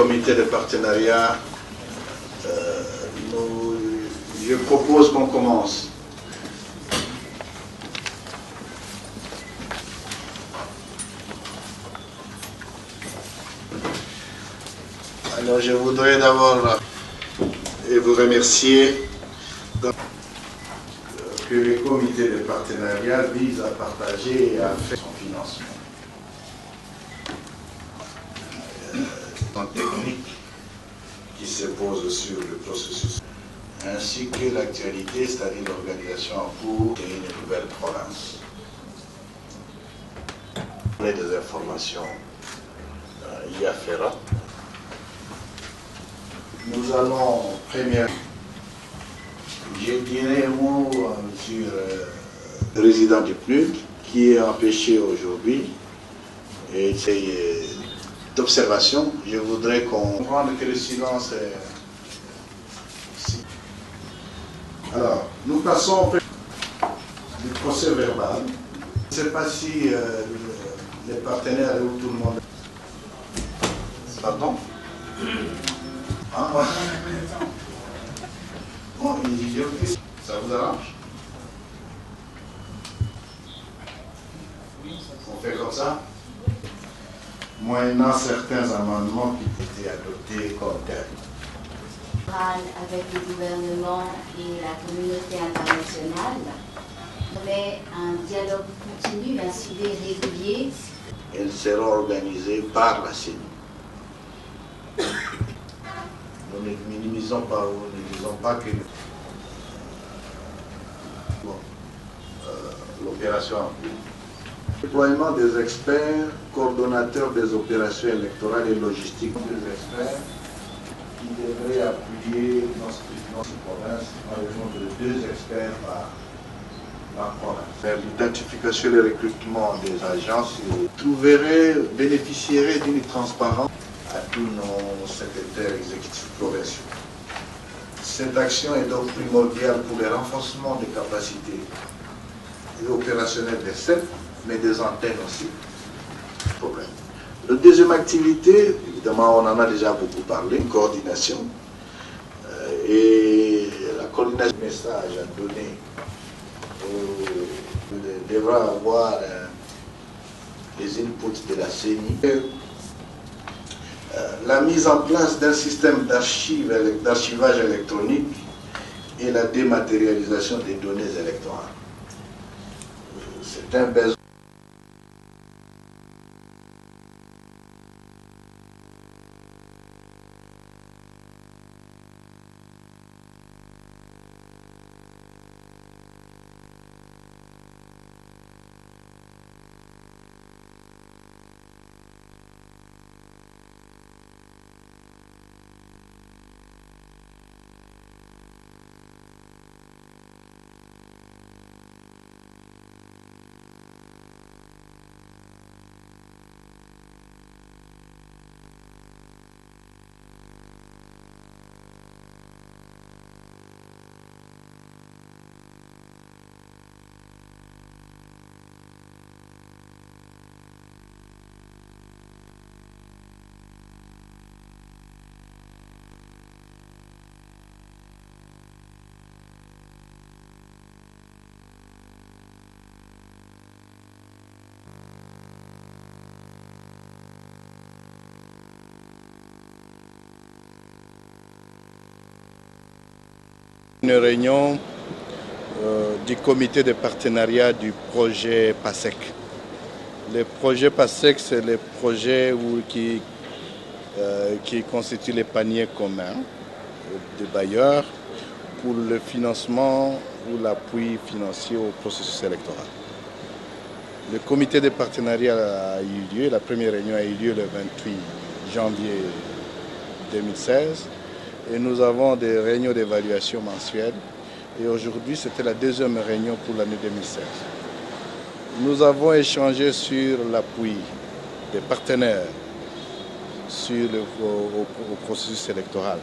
comité de partenariat, je propose qu'on commence. Alors je voudrais d'abord vous remercier que le comité de partenariat vise à partager et à faire son financement. Technique qui se pose sur le processus, ainsi que l'actualité, c'est-à-dire l'organisation en cours d'une nouvelle province. On a des informations y afférentes. Nous allons premièrement, je dirais un mot sur le résident du PNUD qui est empêché aujourd'hui. Et c'est d'observation. Je voudrais qu'on comprenne que le silence est... Alors, nous passons au du procès verbal. Je ne sais pas si les partenaires ou tout le monde... Pardon? Ah, bon, ça vous arrange? On fait comme ça? Moyennant certains amendements qui étaient adoptés comme tels. Avec le gouvernement et la communauté internationale, mais un dialogue continu, un suivi régulier. Elles seront organisées par la CENI. Nous ne minimisons pas, nous ne disons pas que l'opération en cours. Déploiement des experts, coordonnateurs des opérations électorales et logistiques des experts qui devraient appuyer notre province en raison de 2 experts par province. L'identification et le recrutement des agences bénéficierait d'une transparence à tous nos secrétaires exécutifs provinciaux. Cette action est donc primordiale pour le renforcement des capacités opérationnelles des CEP, mais des antennes aussi. Problème. La deuxième activité, évidemment, on en a déjà beaucoup parlé, coordination. Et la coordination du message à donner devra avoir les inputs de la CENI. La mise en place d'un système d'archivage électronique et la dématérialisation des données électorales. C'est un besoin. Une réunion du comité de partenariat du projet PASEC. Le projet PASEC, c'est le projet qui constitue les paniers communs des bailleurs pour le financement ou l'appui financier au processus électoral. Le comité de partenariat a eu lieu, la première réunion a eu lieu le 28 janvier 2016. Et nous avons des réunions d'évaluation mensuelles. Et aujourd'hui, c'était la deuxième réunion pour l'année 2016. Nous avons échangé sur l'appui des partenaires au processus électoral.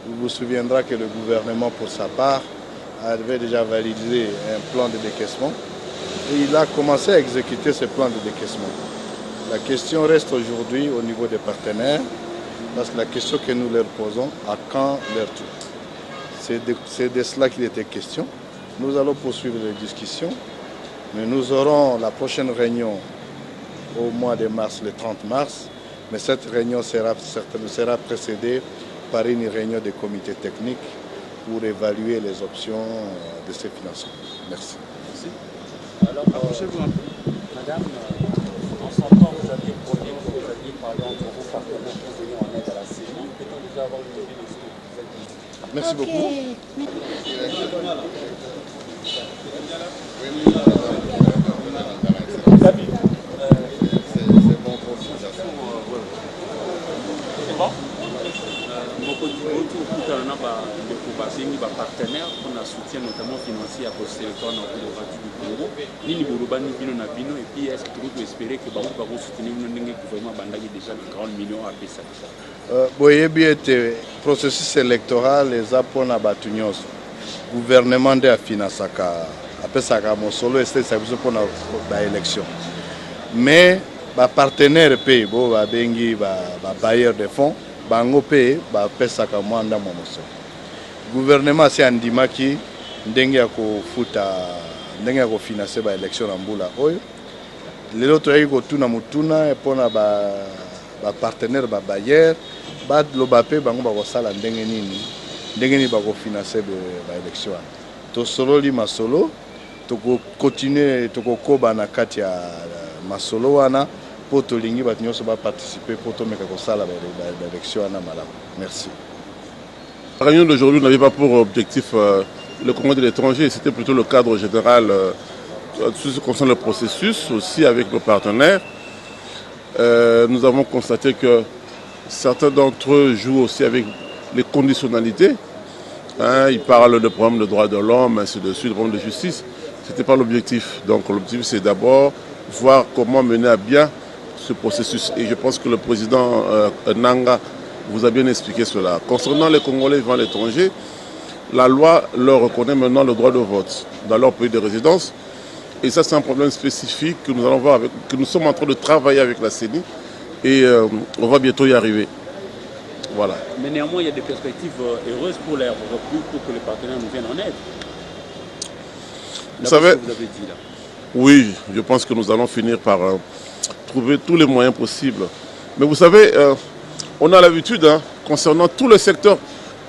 Vous vous souviendrez que le gouvernement, pour sa part, avait déjà validé un plan de décaissement et il a commencé à exécuter ce plan de décaissement. La question reste aujourd'hui au niveau des partenaires Parce que la question que nous leur posons, à quand leur tour? C'est de cela qu'il était question. Nous allons poursuivre les discussions, mais nous aurons la prochaine réunion au mois de mars, le 30 mars. Mais cette réunion sera précédée par une réunion des comités techniques pour évaluer les options de ces financements. Merci. Merci. Alors, approchez-vous un peu. Madame, en son temps, vous aviez promis que vous alliez parler entre vos partenaires pour venir en aide à la CENI. Peut-on déjà avoir une idée de ce que vous avez dit? Merci beaucoup. Partenaires pour un soutien notamment financier à Sélectoire dans le radio du Congo. Nini Boulobani Bino na Bino et puis est-ce que vous pouvez espérer que vous allez soutenir le gouvernement bandagi déjà de 40 millions à Pessa? Boye bien le processus électoral les apona batunyos. Gouvernement de finançaka apesaka mosolo este sabiso pour la élection. Mais ba partenaire pays bo ba bengi ba bailleur de fonds bango pays ba pesaka mwanda momoso. Gouvernement c'est andimaki ndenge ya kofuta ndenge ya kofinancer ba élection na mbula oyo lelo toyaki kotuna mutuna mpona ba partenaire ba bailleur ba loba pe bango bakosala ndenge nini bakofinancer ba élection tosololi masolo tokokontinue tokokoba na kati ya masolo wana po tolingi bato nyonso baparticiper po tomeka kosala ba élection wana malamu. Merci. La réunion d'aujourd'hui n'avait pas pour objectif le Congrès de l'étranger, c'était plutôt le cadre général tout ce qui concerne le processus, aussi avec nos partenaires. Nous avons constaté que certains d'entre eux jouent aussi avec les conditionnalités. Ils parlent de problèmes de droits de l'homme, ainsi de suite, de problèmes de justice. Ce n'était pas l'objectif. Donc l'objectif c'est d'abord voir comment mener à bien ce processus. Et je pense que le président Nanga vous a bien expliqué cela. Concernant les Congolais vivant à l'étranger, la loi leur reconnaît maintenant le droit de vote dans leur pays de résidence. Et ça, c'est un problème spécifique que nous allons voir que nous sommes en train de travailler avec la CENI et on va bientôt y arriver. Voilà. Mais néanmoins, il y a des perspectives heureuses pour les repris, pour que les partenaires nous viennent en aide. Vous savez, vous avez dit là. Oui, je pense que nous allons finir par trouver tous les moyens possibles. Mais vous savez, on a l'habitude, concernant tout le secteur,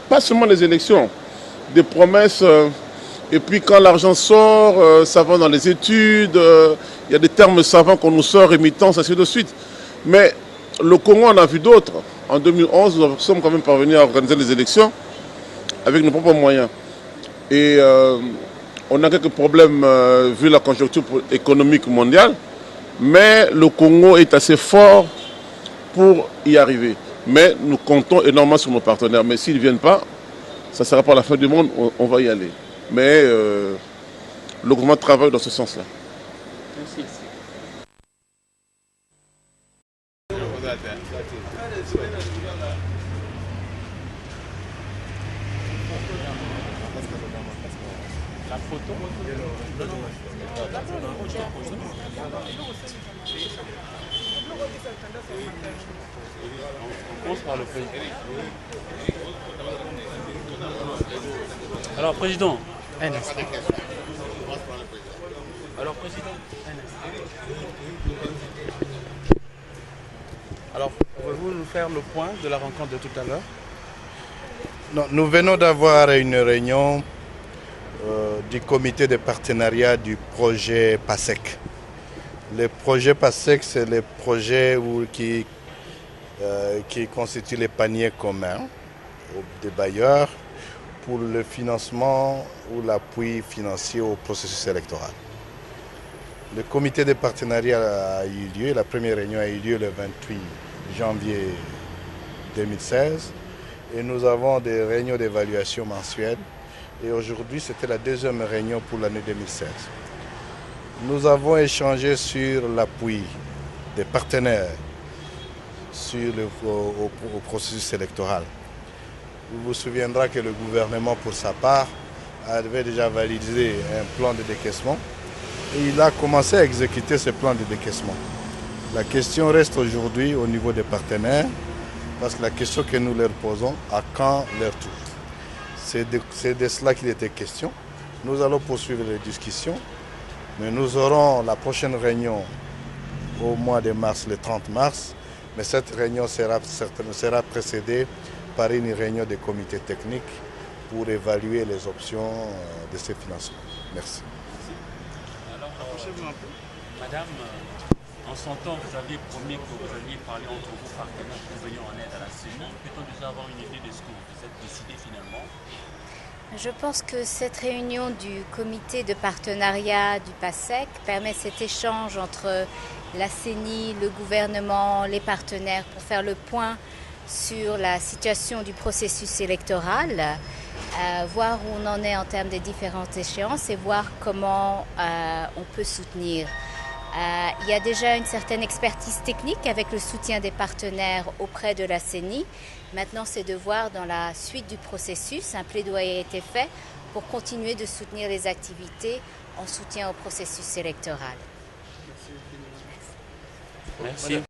pas seulement les élections, des promesses, et puis quand l'argent sort, ça va dans les études, il y a des termes savants qu'on nous sort, rémittance, ainsi de suite. Mais le Congo en a vu d'autres. En 2011, nous sommes quand même parvenus à organiser les élections avec nos propres moyens. Et on a quelques problèmes vu la conjoncture économique mondiale, mais le Congo est assez fort pour y arriver. Mais nous comptons énormément sur nos partenaires. Mais s'ils ne viennent pas, ça ne sera pas la fin du monde, on va y aller. Mais le gouvernement travaille dans ce sens-là. Merci. La photo. Alors, président. Alors, président. Alors, pouvez-vous nous faire le point de la rencontre de tout à l'heure? Non, nous venons d'avoir une réunion du comité de partenariat du projet PASEC. Le projet PASEC, c'est le projet qui constitue les paniers communs des bailleurs pour le financement ou l'appui financier au processus électoral. Le comité de partenariat a eu lieu, la première réunion a eu lieu le 28 janvier 2016 et nous avons des réunions d'évaluation mensuelles et aujourd'hui c'était la deuxième réunion pour l'année 2016. Nous avons échangé sur l'appui des partenaires au processus électoral. Vous vous souviendrez que le gouvernement, pour sa part, avait déjà validé un plan de décaissement et il a commencé à exécuter ce plan de décaissement. La question reste aujourd'hui au niveau des partenaires Parce que la question que nous leur posons, à quand leur tour? C'est de cela qu'il était question. Nous allons poursuivre les discussions, mais nous aurons la prochaine réunion au mois de mars, le 30 mars. Mais cette réunion sera précédée par une réunion des comités techniques pour évaluer les options de ces financements. Merci. Alors, rapprochez-vous un peu. Madame, en son temps, vous aviez promis que vous alliez parler entre vos partenaires pour venir en aide à la CENI. Peut-on déjà avoir une idée de ce que vous êtes décidé finalement? Je pense que cette réunion du comité de partenariat du PASEC permet cet échange entre la CENI, le gouvernement, les partenaires pour faire le point sur la situation du processus électoral, voir où on en est en termes des différentes échéances et voir comment on peut soutenir. Il y a déjà une certaine expertise technique avec le soutien des partenaires auprès de la CENI. Maintenant, c'est de voir dans la suite du processus, un plaidoyer a été fait pour continuer de soutenir les activités en soutien au processus électoral. Merci.